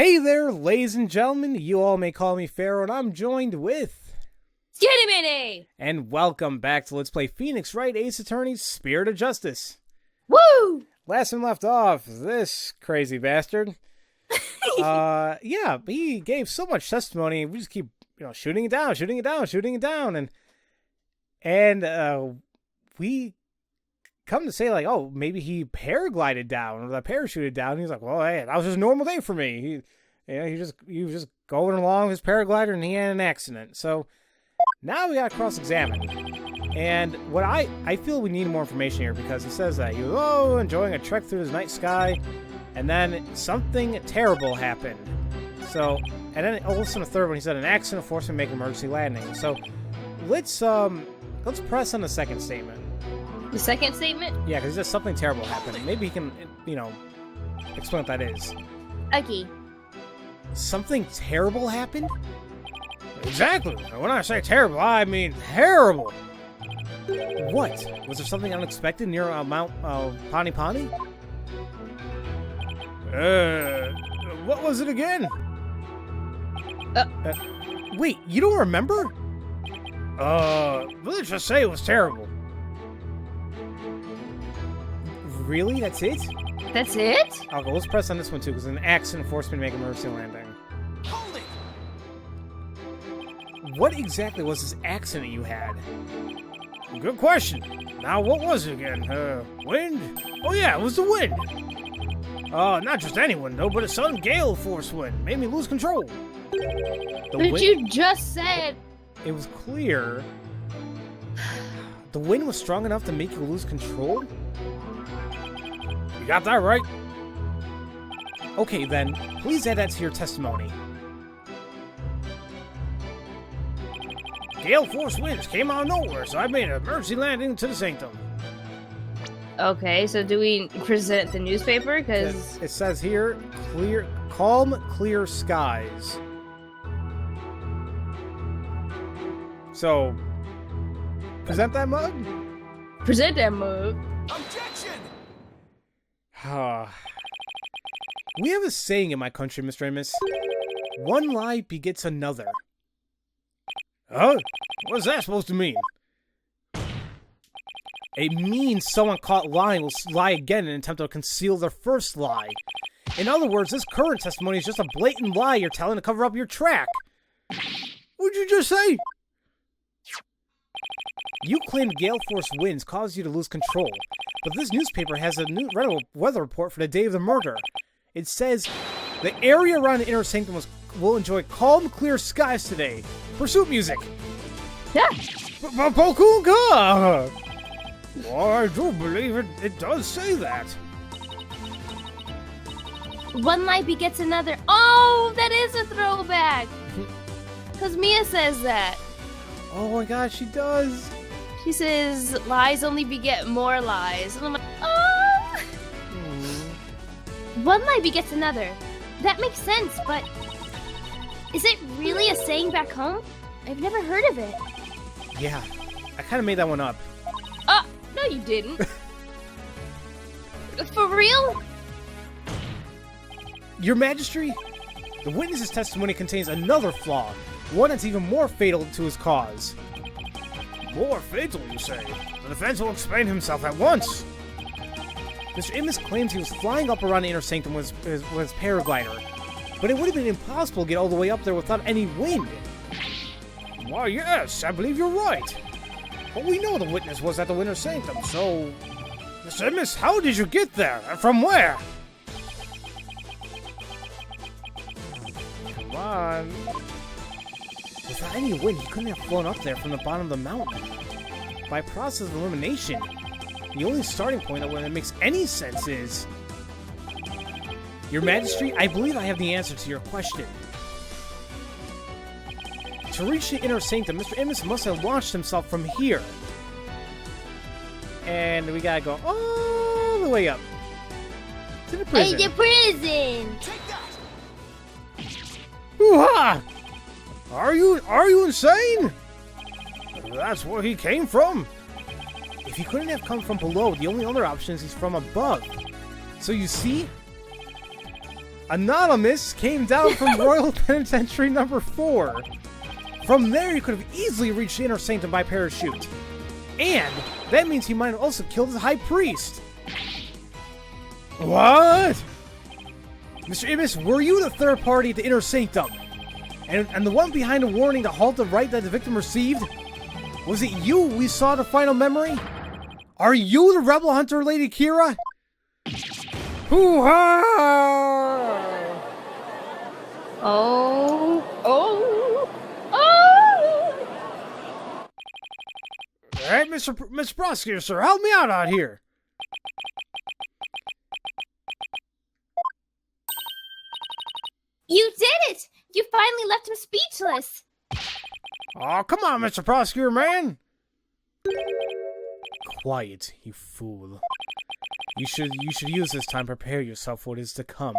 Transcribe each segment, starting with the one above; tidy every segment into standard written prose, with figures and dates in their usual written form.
Hey there, ladies and gentlemen. You all may call me Pharaoh, and I'm joined with... Skinny Minnie! And welcome back to Let's Play Phoenix Wright Ace Attorney's Spirit of Justice. Woo! Last time left off, this crazy bastard. Yeah, he gave so much testimony, we just keep, shooting it down, and we come to say, like, oh, maybe he paraglided down, or parachuted down, and he's like, well, hey, that was just a normal day for me. He was just going along his paraglider, and he had an accident. So, now we gotta cross-examine. And what I feel we need more information here, because he says that he was, enjoying a trek through the night sky, and then something terrible happened. So, and then also in the third one, he said an accident forced him to make an emergency landing. So, let's press on the second statement. The second statement? Yeah, because he says something terrible happened. Maybe he can, explain what that is. Okay. Something terrible happened? Exactly. When I say terrible, I mean terrible. What? Was there something unexpected near Mount Pani Pani? What was it again? Wait, you don't remember? Let's just say it was terrible. Really? That's it? That's it? Okay, let's press on this one too, because an accident forced me to make an emergency landing. Hold it! What exactly was this accident you had? Good question. Now, what was it again? Wind? Oh yeah, it was the wind. Not just any wind, though, but a sudden gale force wind. Made me lose control. But you just said... It was clear. The wind was strong enough to make you lose control? You got that right. Okay, then, please add that to your testimony. Gale force winds came out of nowhere, so I made an emergency landing to the sanctum. Okay, so do we present the newspaper? Because it says here, calm, clear skies. So, present that mug? Present that mug. Objection! We have a saying in my country, Mr. Amos. One lie begets another. Huh? What's that supposed to mean? It means someone caught lying will lie again in an attempt to conceal their first lie. In other words, this current testimony is just a blatant lie you're telling to cover up your track. What'd you just say? You claimed gale force winds caused you to lose control, but this newspaper has a new weather report for the day of the murder. It says, the area around the inner sanctum will enjoy calm, clear skies today. Pursuit music. Yeah. Pokunka! Well, I do believe it does say that. One lie begets another. Oh, that is a throwback. Because Mia says that. Oh my gosh, she does. She says, lies only beget more lies. And I'm like, oh! One lie begets another. That makes sense, but... Is it really a saying back home? I've never heard of it. Yeah, I kind of made that one up. No you didn't. For real? Your Majesty, the witness's testimony contains another flaw. One that's even more fatal to his cause. More fatal, you say? The defense will explain himself at once. Mr. Amos claims he was flying up around the inner sanctum with his paraglider, but it would have been impossible to get all the way up there without any wind. Why, yes, I believe you're right. But we know the witness was at the inner sanctum, so... Mr. Amos, how did you get there? And from where? Come on. Without any wind, he couldn't have flown up there from the bottom of the mountain. By process of elimination, the only starting point that makes any sense is... Your Majesty, I believe I have the answer to your question. To reach the inner sanctum, Mr. Amos must have launched himself from here. And we gotta go all the way up. To the prison. Hey, the prison! Take that! Hoo-ha! Are you insane? That's where he came from. If he couldn't have come from below, the only other option is he's from above. So you see, Anonymous came down from Royal Penitentiary number 4. From there, he could have easily reached the Inner Sanctum by parachute. And that means he might have also killed the High Priest. What? Mr. Ibis, were you the third party at the Inner Sanctum? And the one behind the warning to halt the right that the victim received? Was it you we saw the final memory? Are you the rebel hunter, Lady Kira? Hoo-ha! Oh. Alright, Mr. Prosecutor, sir, help me out here. You did it! You finally left him speechless. Oh, come on, Mr. Prosecutor, man. Quiet, you fool. You should use this time to prepare yourself for what is to come.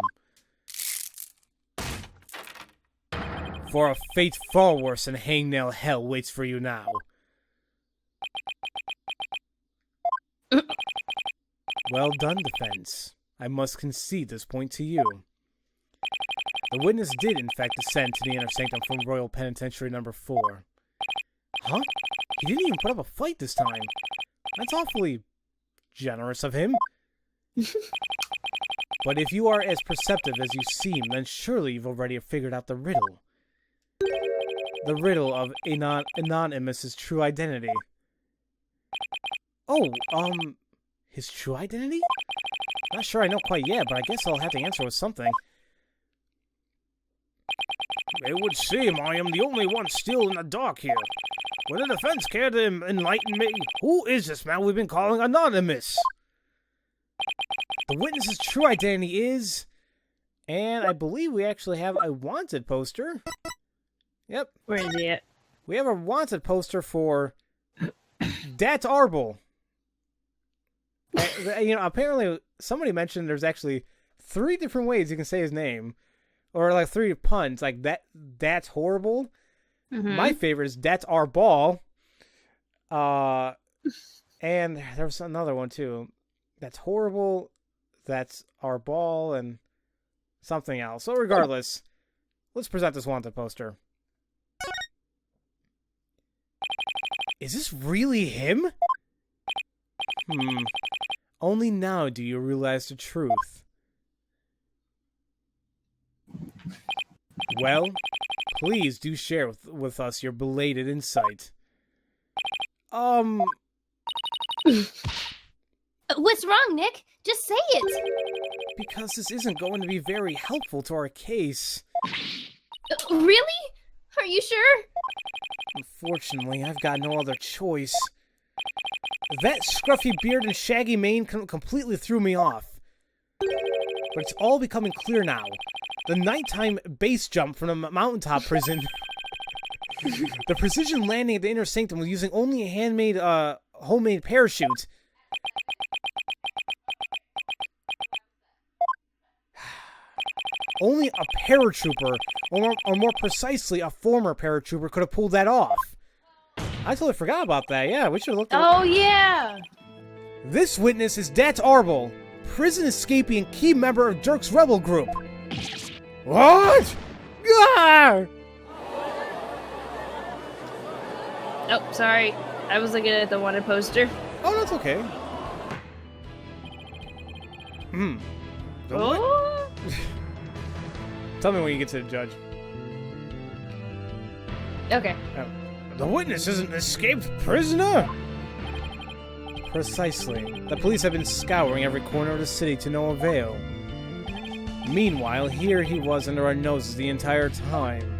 For a fate far worse than hangnail hell waits for you now. Well done, defense. I must concede this point to you. The witness did, in fact, descend to the Inner Sanctum from Royal Penitentiary number 4. Huh? He didn't even put up a fight this time. That's awfully generous of him. But if you are as perceptive as you seem, then surely you've already figured out the riddle. The riddle of Anonymous's true identity. Oh, his true identity? Not sure I know quite yet, but I guess I'll have to answer with something. It would seem I am the only one still in the dark here. Would the defense care to enlighten me? Who is this man we've been calling Anonymous? The witness's true identity is... And I believe we actually have a wanted poster. Yep. Where is he at? We have a wanted poster for... Dat Arbol. You know, apparently somebody mentioned there's actually 3 different ways you can say his name. Or like 3 puns, like that's horrible. Mm-hmm. My favorite is that's our ball. And there was another one too. That's horrible. That's our ball and something else. So regardless, let's present this wanted poster. Is this really him? Only now do you realize the truth. Well, please do share with us your belated insight. What's wrong, Nick? Just say it. Because this isn't going to be very helpful to our case. Really? Are you sure? Unfortunately, I've got no other choice. That scruffy beard and shaggy mane completely threw me off. But it's all becoming clear now. The nighttime base jump from the mountaintop prison. The precision landing at the Inner Sanctum was using only a homemade parachute. Only a paratrooper, or more precisely, a former paratrooper, could have pulled that off. I totally forgot about that. Yeah, we should have looked at it. Oh, yeah! This witness is Dat Arbol, prison escapee and key member of Dirk's rebel group. What? Ah! Oh, sorry. I was looking at the wanted poster. Oh, that's okay. Oh? Tell me when you get to the judge. Okay. The witness is an escaped prisoner? Precisely. The police have been scouring every corner of the city to no avail. Meanwhile, here he was under our noses the entire time.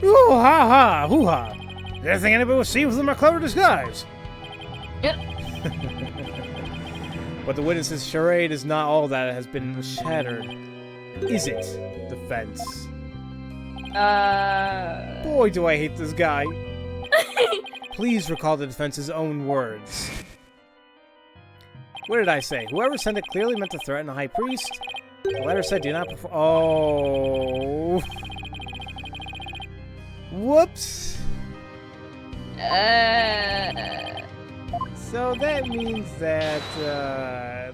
Ooh, ha ha, hoo ha. Did you think anybody would see with my clever disguise? Yep. But the witness's charade is not all that has been shattered. Is it, defense? Boy, do I hate this guy. Please recall the defense's own words. What did I say? Whoever sent it clearly meant to threaten the High Priest. The letter said do not perform... Oh... Whoops! So that means that,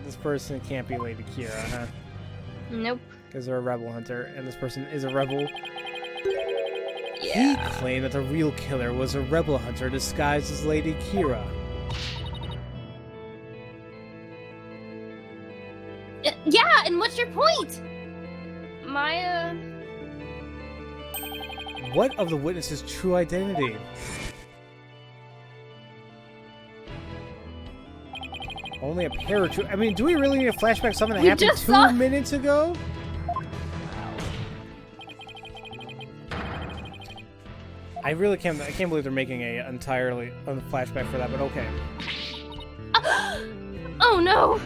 this person can't be Lady Kira, huh? Nope. Is there a rebel hunter, and this person is a rebel? Yeah. He claimed that the real killer was a rebel hunter disguised as Lady Kira. Yeah, and what's your point? Maya... What of the witness's true identity? Only a pair or two. I mean, do we really need a flashback of something that happened just saw- 2 minutes ago? I really can't. I can't believe they're making a entirely flashback for that. But okay. Oh no!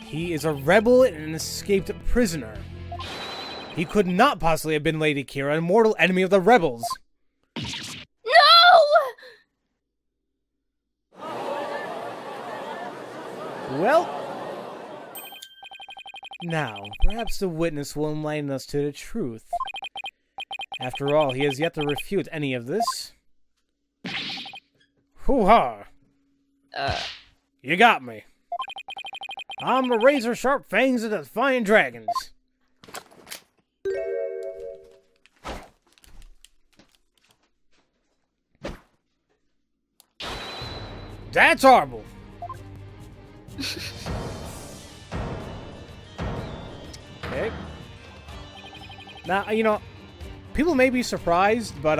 He is a rebel and an escaped prisoner. He could not possibly have been Lady Kira, a mortal enemy of the rebels. No! Well, now, perhaps the witness will enlighten us to the truth. After all, he has yet to refute any of this. Hoo-ha! You got me. I'm the razor-sharp fangs of the defiant dragons. That's horrible. Okay. Now, you know, people may be surprised, but,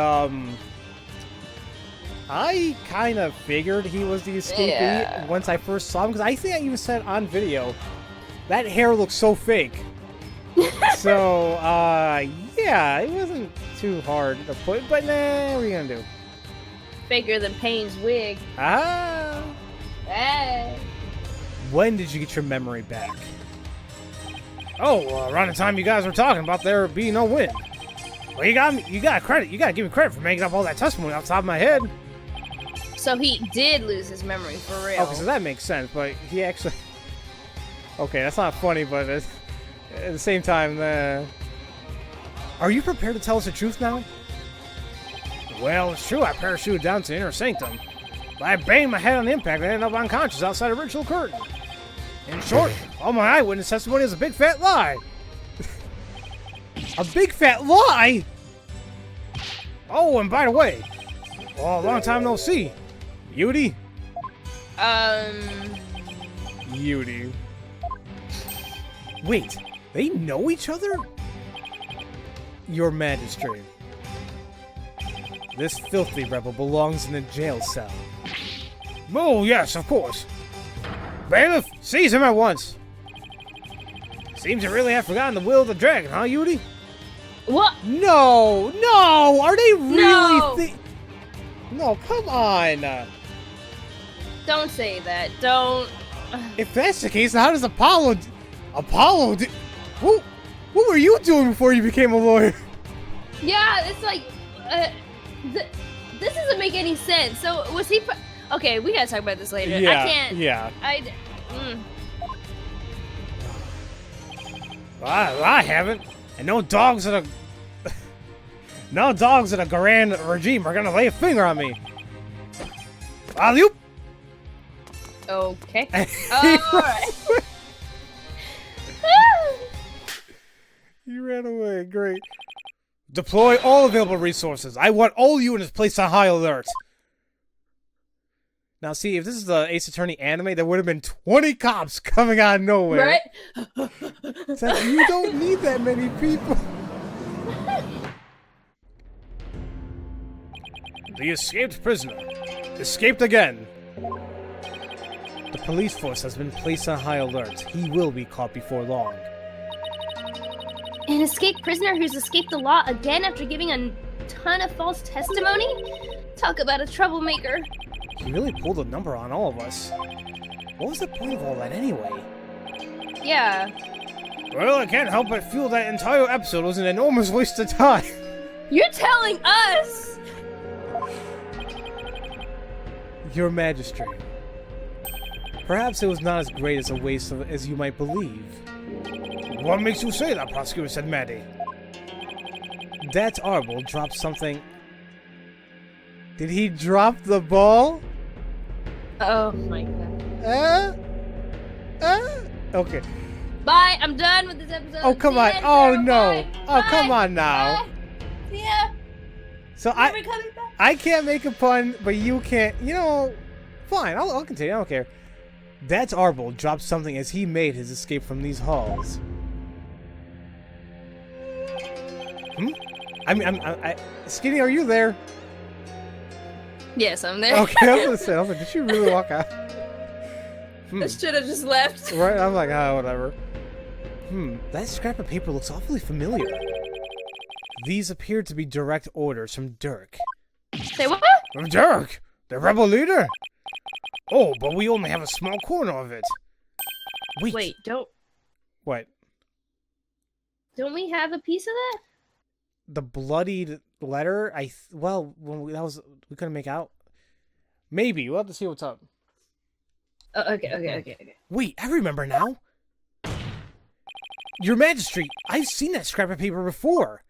I kind of figured he was the escapee once I first saw him, because I think I even said on video, that hair looks so fake. So, yeah, it wasn't too hard to put, but nah, what are you gonna do? Faker than Payne's wig. Ah! Hey. When did you get your memory back? Oh, around the time you guys were talking about there being no wind. Well, you got credit. You gotta give me credit for making up all that testimony off the top of my head. So he did lose his memory for real. Okay, so that makes sense, but he actually... Okay, that's not funny, but at the same time, Are you prepared to tell us the truth now? Well, it's true, I parachuted down to the inner sanctum. But I banged my head on the impact and ended up unconscious outside a ritual curtain. In short, all my eyewitness testimony is a big fat lie. A big fat lie? Oh, and by the way, well, a long time no see. Yudi? Yudi. Wait, they know each other? Your Majesty. This filthy rebel belongs in a jail cell. Oh, yes, of course. Bailiff, seize him at once. Seems you really have forgotten the will of the dragon, huh, Yudi? What? No, no! Are they really No! No, come on! Don't say that. Don't. If that's the case, how does Apollo... What were you doing before you became a lawyer? Yeah, it's like. This doesn't make any sense. So, was he. Okay, we gotta talk about this later. Yeah, I can't. yeah. I haven't. And no dogs in a... No dogs in a grand regime are gonna lay a finger on me. Alley-oop! Okay. He Alright. He ran away. Great. Deploy all available resources. I want all units placed on high alert. Now, see, if this is the Ace Attorney anime, there would have been 20 cops coming out of nowhere. Right? It's like, you don't need that many people. The escaped prisoner. Escaped again. The police force has been placed on high alert. He will be caught before long. An escaped prisoner who's escaped the law again after giving a ton of false testimony? Talk about a troublemaker. He really pulled a number on all of us. What was the point of all that anyway? Yeah. Well, I can't help but feel that entire episode was an enormous waste of time. You're telling us! Your Majesty. Perhaps it was not as great as a waste as you might believe. What makes you say that, Prosecutor said Maddie? That Arbol dropped something... Did he drop the ball? Oh my god. Okay. Bye. I'm done with this episode. Oh, come See on. you, Oh, Sarah. no. Bye. Oh, Bye. come on now. Bye. See ya. So Never coming back. I can't make a pun, but you can't. You know, fine. I'll continue. I don't care. That's Arbol dropped something as he made his escape from these halls. Skinny, are you there? Yes, I'm there. Okay, I was gonna say, I was like, did she really walk out? I should have just left. Right? I'm like, whatever. That scrap of paper looks awfully familiar. These appear to be direct orders from Dirk. Say what? From Dirk, the rebel leader? Oh, but we only have a small corner of it. Wait, What? don't we have a piece of that? The bloodied letter? We couldn't make out. Maybe. We'll have to see what's up. Oh, okay. Wait, I remember now. Your Majesty, I've seen that scrap of paper before.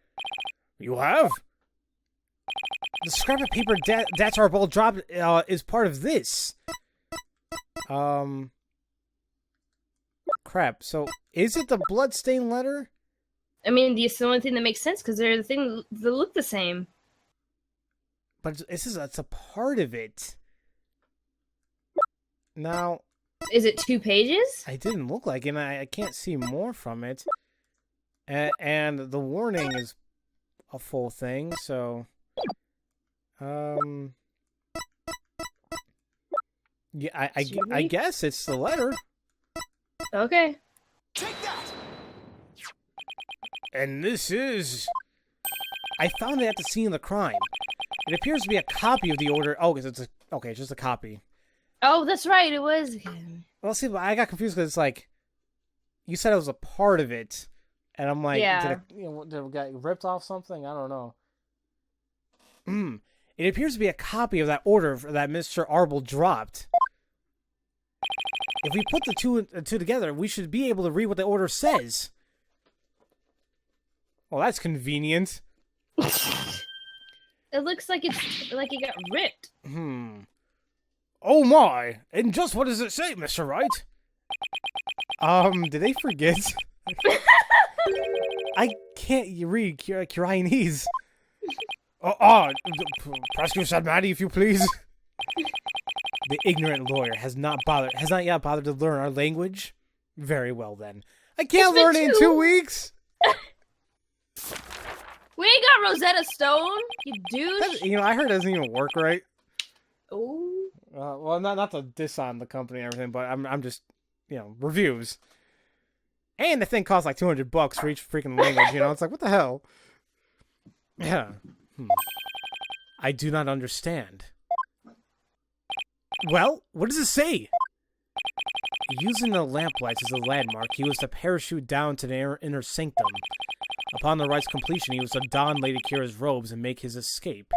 You have? The scrap of paper that's our ball dropped is part of this. Crap. So, is it the bloodstained letter? I mean, it's the only thing that makes sense because they're the thing that look the same. But it's a part of it. Now, Is it 2 pages? I didn't look like it, and I can't see more from it. And the warning is a full thing, so... Yeah, I guess it's the letter. Okay. Take that! And this is... I found it at the scene of the crime. It appears to be a copy of the order... Oh, it's just a copy. Oh, that's right. It was. Well, see, but I got confused because it's like... You said it was a part of it. And I'm like, Yeah. did it get ripped off something? I don't know. It appears to be a copy of that order that Mr. Arbol dropped. If we put the two together, we should be able to read what the order says. Well, that's convenient. It looks like it's like it got ripped. Oh my! And just what does it say, Mr. Wright? Did they forget? I can't read Khura'inese. Prosecutor Sadmati, if you please. The ignorant lawyer has not yet bothered to learn our language. Very well then. I can't learn it in 2 weeks. We ain't got Rosetta Stone, you douche. I heard it doesn't even work right. Oh. Well, not to diss on the company and everything, but I'm just, reviews. And the thing costs like $200 for each freaking language. It's like, what the hell? Yeah. I do not understand. Well, what does it say? Using the lamplights as a landmark, he was to parachute down to the inner sanctum. Upon the rite's completion, he was to don Lady Kira's robes and make his escape.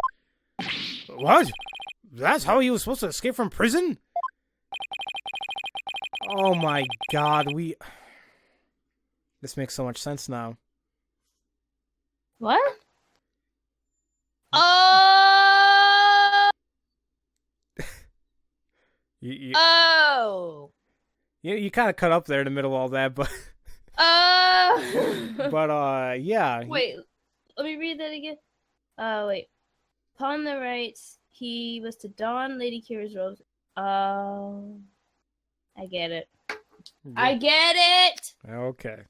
What? That's how he was supposed to escape from prison? Oh my god, This makes so much sense now. What? Oh! You kind of cut up there in the middle of all that, but... yeah. Wait, let me read that again. Wait. Upon the rites, he was to don Lady Kira's robes. Oh. I get it. Yeah. I get it! Okay.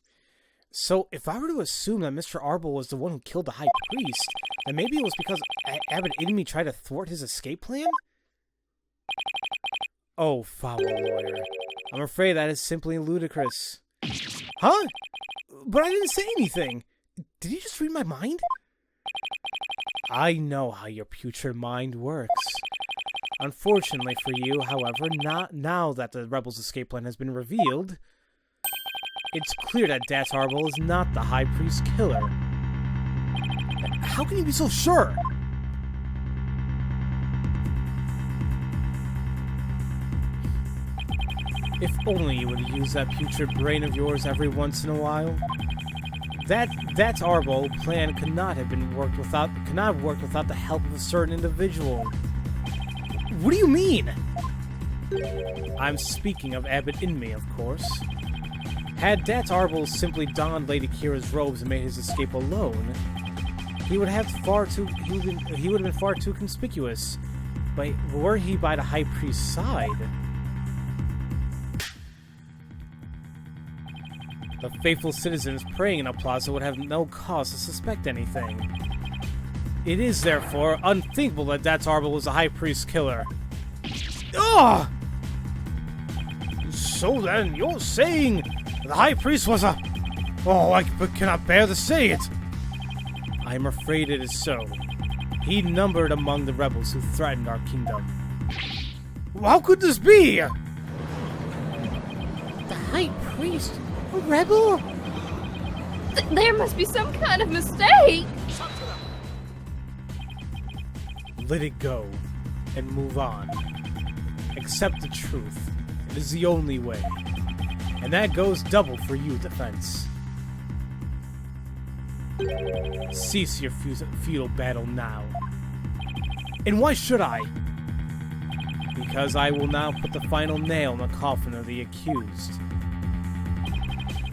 So, if I were to assume that Mr. Arbol was the one who killed the High Priest, then maybe it was because Abbot Enemy tried to thwart his escape plan? Oh, foul lawyer. I'm afraid that is simply ludicrous. Huh? But I didn't say anything. Did you just read my mind? I know how your putrid mind works. Unfortunately for you, however, not now that the rebels' escape plan has been revealed, it's clear that Das Arbol is not the High Priest's killer. How can you be so sure? If only you would use that putrid brain of yours every once in a while. That Arbol plan could not have worked without the help of a certain individual. What do you mean? I'm speaking of Abbot Inmei, of course. Had Dat Arbol simply donned Lady Kira's robes and made his escape alone, he would have been far too conspicuous. But were he by the High Priest's side? The faithful citizens praying in the plaza would have no cause to suspect anything. It is, therefore, unthinkable that Dat Arbol was the High Priest's killer. Ugh! So then, you're saying the High Priest was a... Oh, I cannot bear to say it! I am afraid it is so. He numbered among the rebels who threatened our kingdom. How could this be? The High Priest? A rebel? There must be some kind of mistake! Let it go and move on. Accept the truth. It is the only way. And that goes double for you, Defense. Cease your futile battle now. And why should I? Because I will now put the final nail in the coffin of the accused.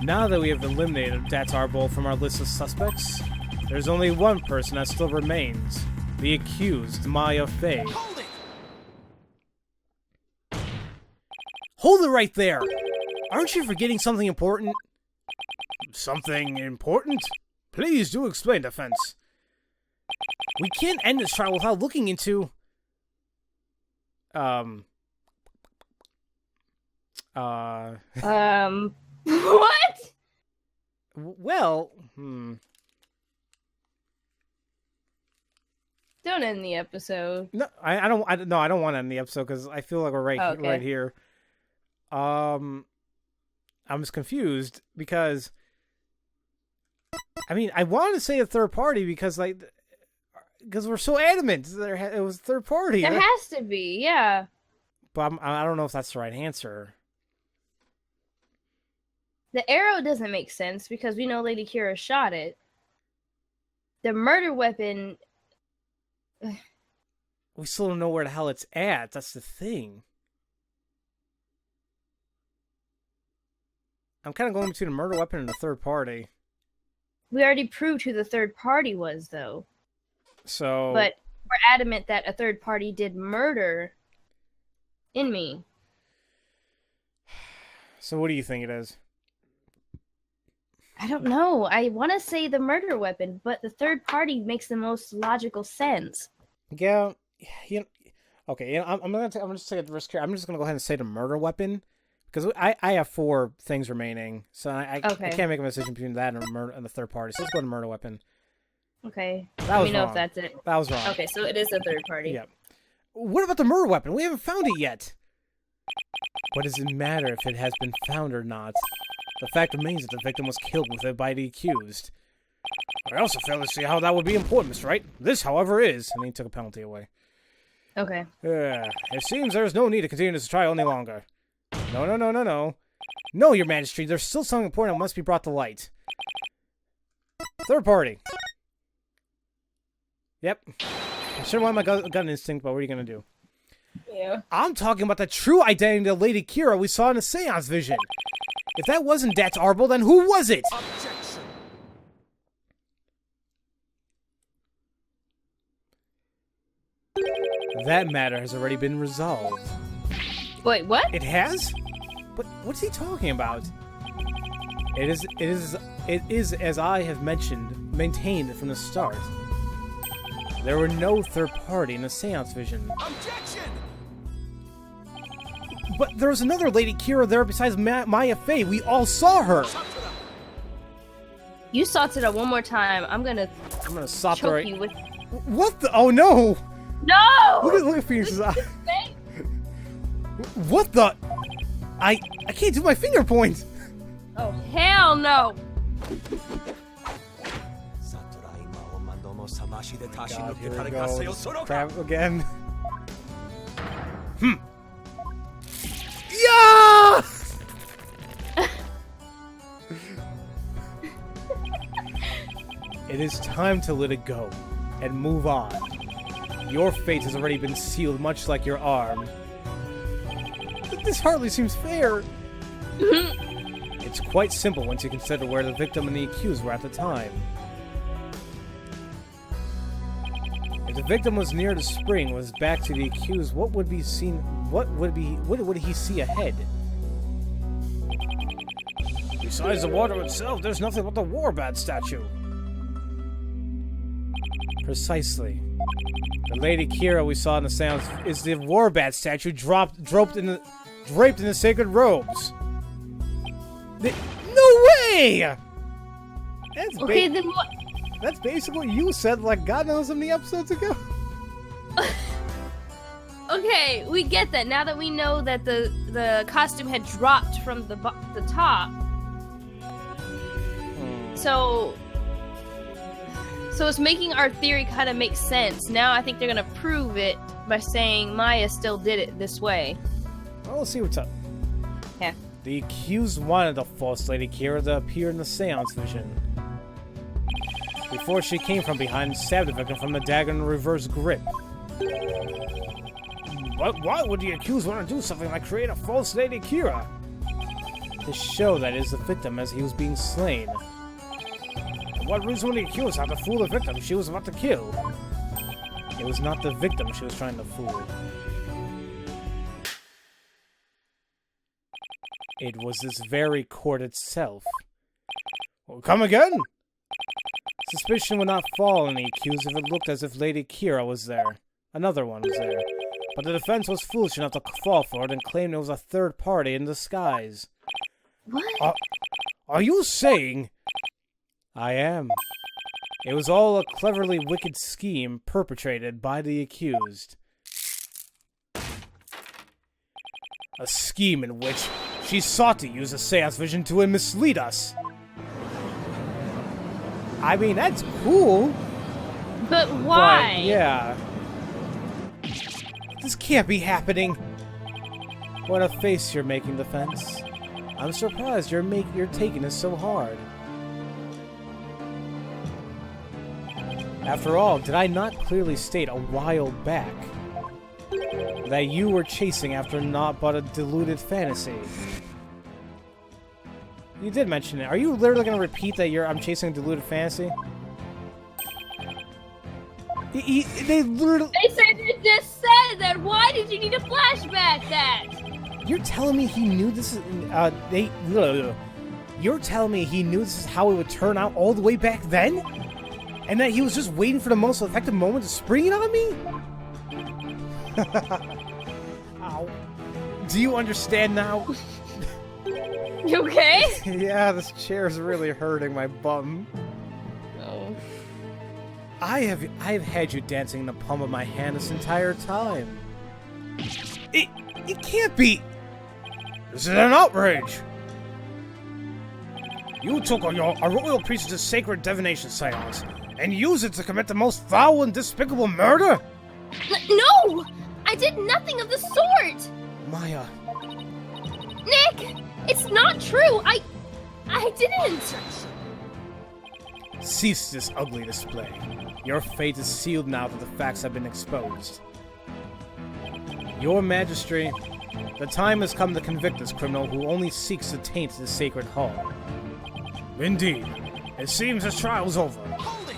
Now that we have eliminated Dat Arbol from our list of suspects, there's only one person that still remains. The accused, Maya Fey. Hold it! Hold it right there! Aren't you forgetting something important? Something important? Please do explain, Defense. We can't end this trial without looking into... What? Well, Don't end the episode. No, I don't want to end the episode because I feel like we're right here. I'm just confused because I mean I wanted to say a third party because we're so adamant it was third party. There has to be, yeah. But I don't know if that's the right answer. The arrow doesn't make sense because we know Lady Kira shot it. The murder weapon... We still don't know where the hell it's at. That's the thing. I'm kind of going between a murder weapon and a third party. We already proved who the third party was, though. So... But we're adamant that a third party did murder in me. So what do you think it is? I don't know. I want to say the murder weapon, but the third party makes the most logical sense. Yeah, okay. I'm just take a risk here. I'm just gonna go ahead and say the murder weapon because I have 4 things remaining, so I can't make a decision between that and the third party. So let's go to murder weapon. Okay. Let me know if that's it. That was wrong. Okay, so it is the third party. Yeah. What about the murder weapon? We haven't found it yet. What does it matter if it has been found or not? The fact remains that the victim was killed with it by the accused. I also fail to see how that would be important, Mr. Wright. This, however, is... And he took a penalty away. Okay. It seems there is no need to continue this trial any longer. No. No, Your Majesty, there's still something important that must be brought to light. Third party. Yep. I should have wanted my gut instinct, but what are you going to do? Yeah. I'm talking about the true identity of Lady Kira we saw in the seance vision. If that wasn't Dat Arbol, then who was it? Objection! That matter has already been resolved. Wait, what? It has? But what's he talking about? It is as I have maintained from the start. There were no third party in the seance vision. Objection! But there was another Lady Kira there besides Maya Fey. We all saw her. You saw it one more time. I'm gonna stop choke right. you with... What the? Oh no! No! Look at Phoenix's eye. What the? I can't do my finger point. Oh hell no! God, here we go. Crap again. Yeah! It is time to let it go and move on. Your fate has already been sealed, much like your arm. This hardly seems fair. It It's quite simple once you consider where the victim and the accused were at the time. If the victim was near the spring, was back to the accused, what would be seen? What would he see ahead? Besides the water itself, there's nothing but the Warbat statue. Precisely. The Lady Kira we saw in the seance is the Warbat statue draped in the sacred robes. No way! Okay, then what? That's basically what you said, like God knows how many episodes ago. Okay, we get that. Now that we know that the costume had dropped from the top. So it's making our theory kind of make sense. Now I think they're going to prove it by saying Maya still did it this way. Well, we'll see what's up. Yeah. The accused wanted the false Lady Kira to appear in the seance vision. Before she came from behind and stabbed the victim from the dagger in reverse grip. But why would the accused want to do something like create a false Lady Kira? To show that it is the victim as he was being slain. What reason would the accused have to fool the victim she was about to kill? It was not the victim she was trying to fool. It was this very court itself. Well, come again? Suspicion would not fall on the accused if it looked as if Lady Kira was there. Another one was there. But the defense was foolish enough to fall for it and claim it was a third party in disguise. What? Are you saying... I am. It was all a cleverly wicked scheme perpetrated by the accused. A scheme in which she sought to use the seance vision to mislead us. I mean, that's cool. But why? But, yeah. This can't be happening. What a face you're making, defense. I'm surprised you're taking this so hard. After all, did I not clearly state a while back that you were chasing after naught but a deluded fantasy? You did mention it. Are you literally going to repeat that I'm chasing a deluded fantasy? They literally... They said it just said that. Why did you need to flashback that? You're telling me he knew this is... You're telling me he knew this is how it would turn out all the way back then? And that he was just waiting for the most effective moment to spring it on me? Ow. Do you understand now? You okay? Yeah, this chair's really hurting my bum. Oh. I've had you dancing in the palm of my hand this entire time. It can't be. This is an outrage. You took a royal priestess' sacred divination seance and used it to commit the most foul and despicable murder? No! I did nothing of the sort! Maya. Nick! It's not true! I didn't! Cease this ugly display. Your fate is sealed now that the facts have been exposed. Your Majesty, the time has come to convict this criminal who only seeks to taint the sacred hall. Indeed. It seems his trial's over. Hold it!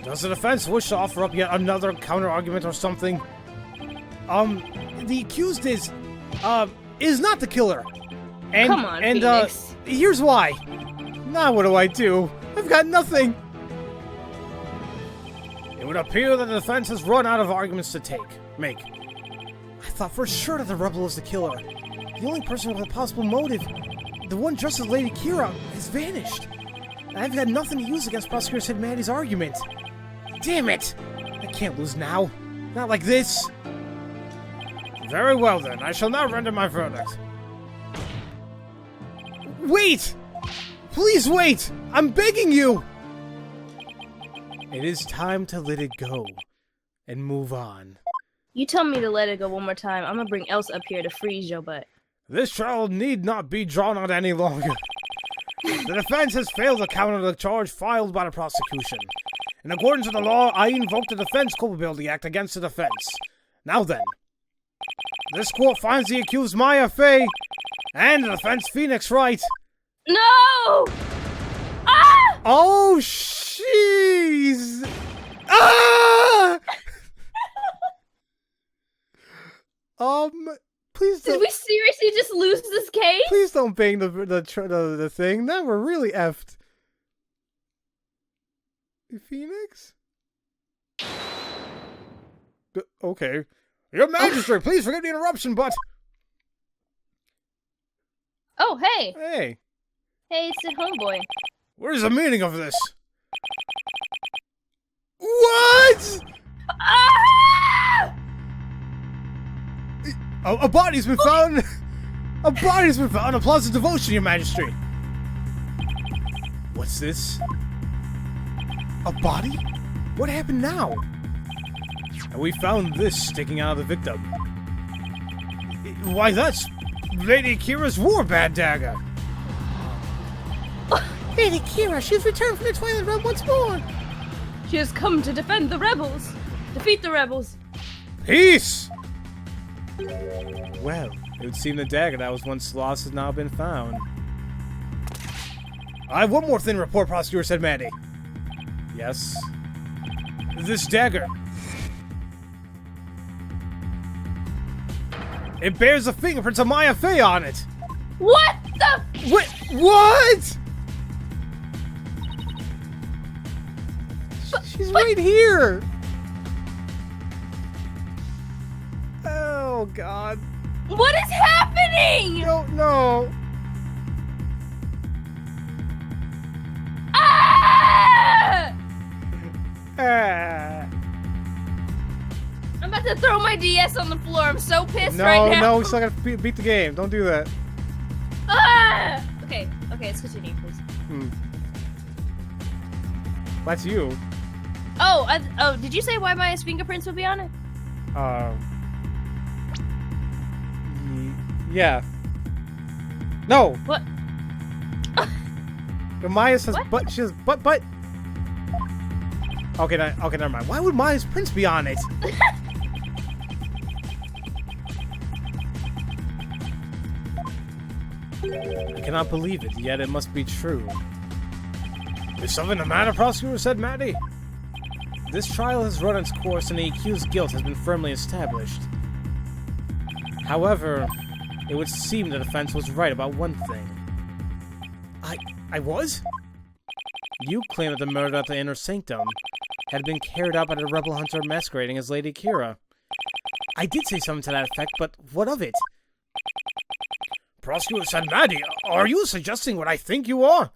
Does the defense wish to offer up yet another counter-argument or something? The accused is not the killer. And, Come on, and, Phoenix. Here's why. Now what do? I've got nothing. It would appear that the defense has run out of arguments to make. I thought for sure that the rebel was the killer. The only person with a possible motive, the one dressed as Lady Kira, has vanished. And I've got nothing to use against Prosecutor Sid Mandy's argument. Damn it! I can't lose now. Not like this. Very well then, I shall now render my verdict. Wait! Please wait! I'm begging you! It is time to let it go and move on. You tell me to let it go one more time. I'm gonna bring Elsa up here to freeze your butt. This trial need not be drawn out any longer. The defense has failed to counter the charge filed by the prosecution. In accordance with the law, I invoke the Defense Culpability Act against the defense. Now then, this court finds the accused Maya Fey And the defense Phoenix Wright. No! Ah! Oh, jeez! Ah! Please Did don't. we seriously just lose this case? Please don't bang the thing. Now we're really effed. Phoenix? Okay. Your Majesty, please forgive the interruption, but... Oh, hey. Hey, Hey, it's the homeboy. what is the meaning of this? What? Ah! A body's been found. A body's been found. Applause and devotion, Your Majesty. What's this? A body? What happened now? And we found this sticking out of the victim. Why, that's Lady Kira's warband dagger. Lady Kira, she's returned from the Twilight Realm once more. She has come to defend the rebels. Defeat the rebels. Peace! Well, it would seem the dagger that was once lost has now been found. I have one more thing to report, Prosecutor, said Mandy. Yes? This dagger. It bears the fingerprints of Maya Fey on it! What the? Wait, what?! She's right here! Oh, God. What is happening? No. Ah! Ah. I'm about to throw my DS on the floor. I'm so pissed right now. No, we still gotta beat the game. Don't do that. Ah! Okay, let's continue, please. That's you. Oh, did you say why Maya's fingerprints would be on it? Yeah. No. What? But Maya says What? but. She says but. Okay, never mind. Why would Maya's prints be on it? I cannot believe it, yet it must be true. Is something the matter, Prosecutor? Said Maddie. This trial has run its course and the accused's guilt has been firmly established. However, it would seem the defense was right about one thing. I was? You claim that the murder at the Inner Sanctum had been carried out by the rebel hunter masquerading as Lady Kira. I did say something to that effect, but what of it? Prosecutor said, Maddie, are you suggesting what I think you are?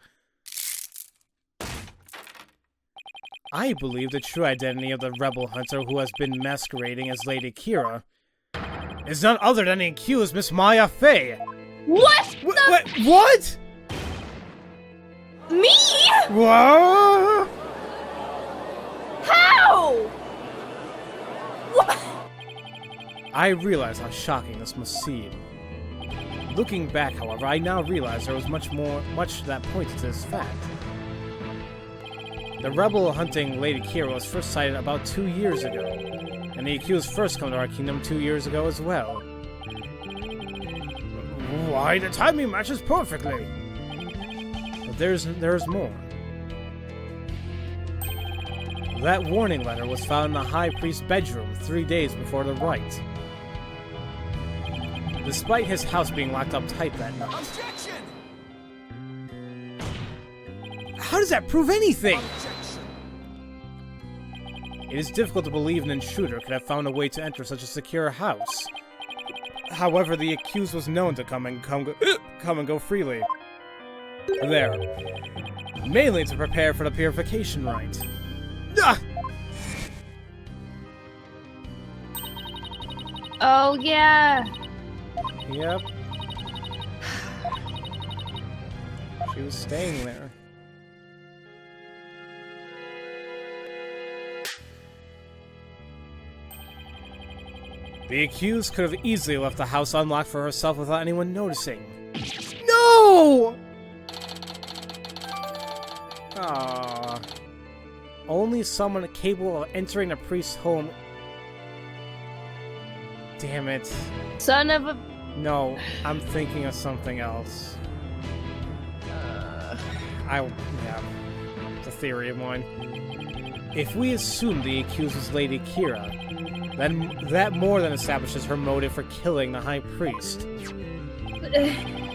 I believe the true identity of the rebel hunter who has been masquerading as Lady Kira is none other than the accused Miss Maya Fey. What? What? Me? What? How? What? I realize how shocking this must seem. Looking back, however, I now realize there was much that pointed to this fact. The rebel hunting Lady Kira was first sighted about 2 years ago, and the accused first come to our kingdom 2 years ago as well. Why, the timing matches perfectly! But there's more. That warning letter was found in the High Priest's bedroom 3 days before the rite. Despite his house being locked up tight that night. Objection! How does that prove anything? Objection! It is difficult to believe an intruder could have found a way to enter such a secure house. However, the accused was known to come and go freely. There. Mainly to prepare for the purification rite. Ah! Oh, yeah. Yep. She was staying there. The accused could have easily left the house unlocked for herself without anyone noticing. No! Aww. Only someone capable of entering a priest's home. Damn it. Son of a No, I'm thinking of something else. Yeah, it's a theory of mine. If we assume the accused was Lady Kira, then that more than establishes her motive for killing the High Priest.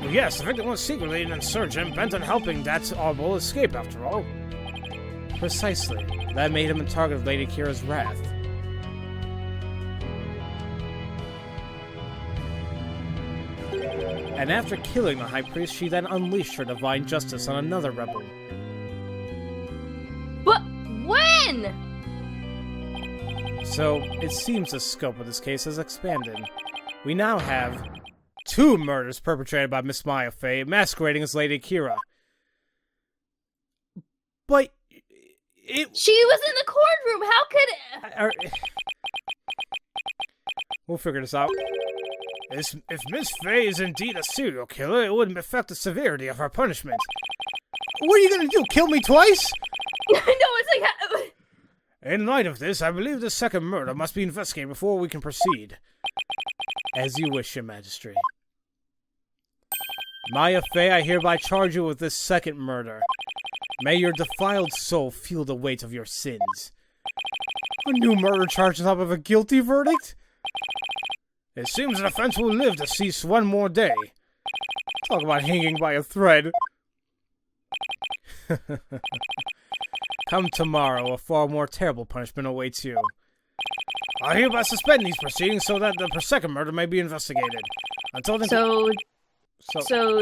Yes, the victim was secretly an insurgent bent on helping that honorable escape, after all. Precisely. That made him a target of Lady Kira's wrath. And after killing the High Priest, she then unleashed her divine justice on another rebel. But when? So, it seems the scope of this case has expanded. We now have 2 murders perpetrated by Miss Maya Fey, masquerading as Lady Kira. But She was in the courtroom. How could? We'll figure this out. If Miss Fey is indeed a serial killer, it would affect the severity of her punishment. What are you gonna do? Kill me twice? No, it's like. In light of this, I believe the second murder must be investigated before we can proceed. As you wish, Your Majesty. Maya Fey, I hereby charge you with this second murder. May your defiled soul feel the weight of your sins. A new murder charge on top of a guilty verdict? It seems an offense will live to cease one more day. Talk about hanging by a thread. Come tomorrow, a far more terrible punishment awaits you. I hereby suspend these proceedings so that the second murder may be investigated. Until then. So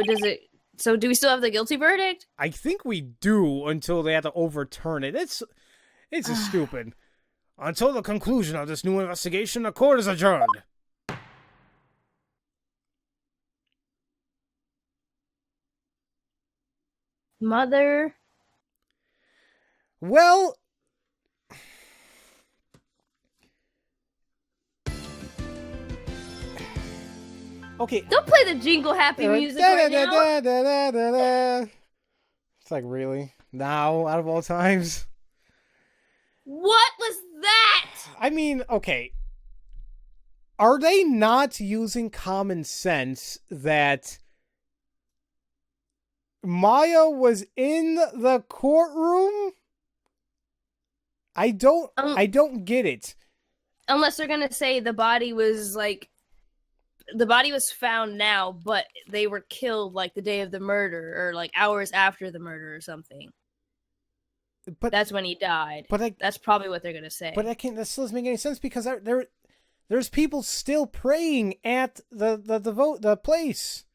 does it? So do we still have the guilty verdict? I think we do until they have to overturn it. It's just stupid. Until the conclusion of this new investigation, the court is adjourned. Mother. Well, okay. Don't play the jingle happy music right now. It's like, really? Now, out of all times? What was that? I mean, okay. Are they not using common sense that Maya was in the courtroom? I don't get it. Unless they're gonna say the body was found now, but they were killed like the day of the murder or like hours after the murder or something. But that's when he died. That's probably what they're gonna say. But that still doesn't make any sense because there's people still praying at the place.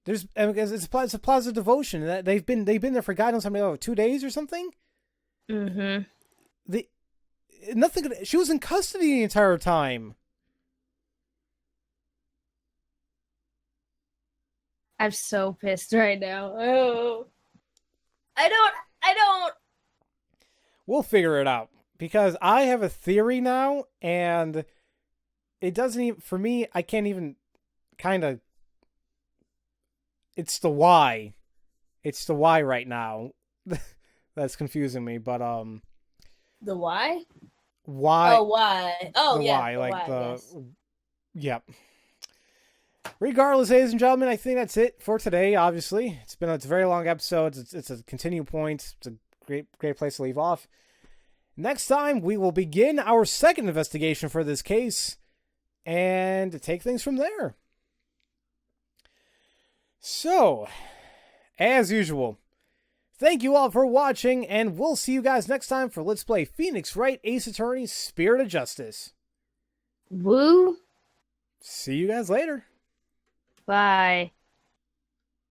It's a plaza devotion that they've been there for God knows how many 2 days or something. Mm-hmm. She was in custody the entire time. I'm so pissed right now. Oh, I don't. We'll figure it out because I have a theory now, and it doesn't even for me. I can't even kind of. It's the why. It's the why right now. That's confusing me, but The why? Why? Oh, why? Oh, yeah. Why? Like yes. Yep. Regardless, ladies and gentlemen, I think that's it for today. Obviously, it's a very long episode. It's a continue point. It's a great place to leave off. Next time, we will begin our second investigation for this case and take things from there. So, as usual, thank you all for watching, and we'll see you guys next time for Let's Play Phoenix Wright Ace Attorney Spirit of Justice. Woo. See you guys later. Bye.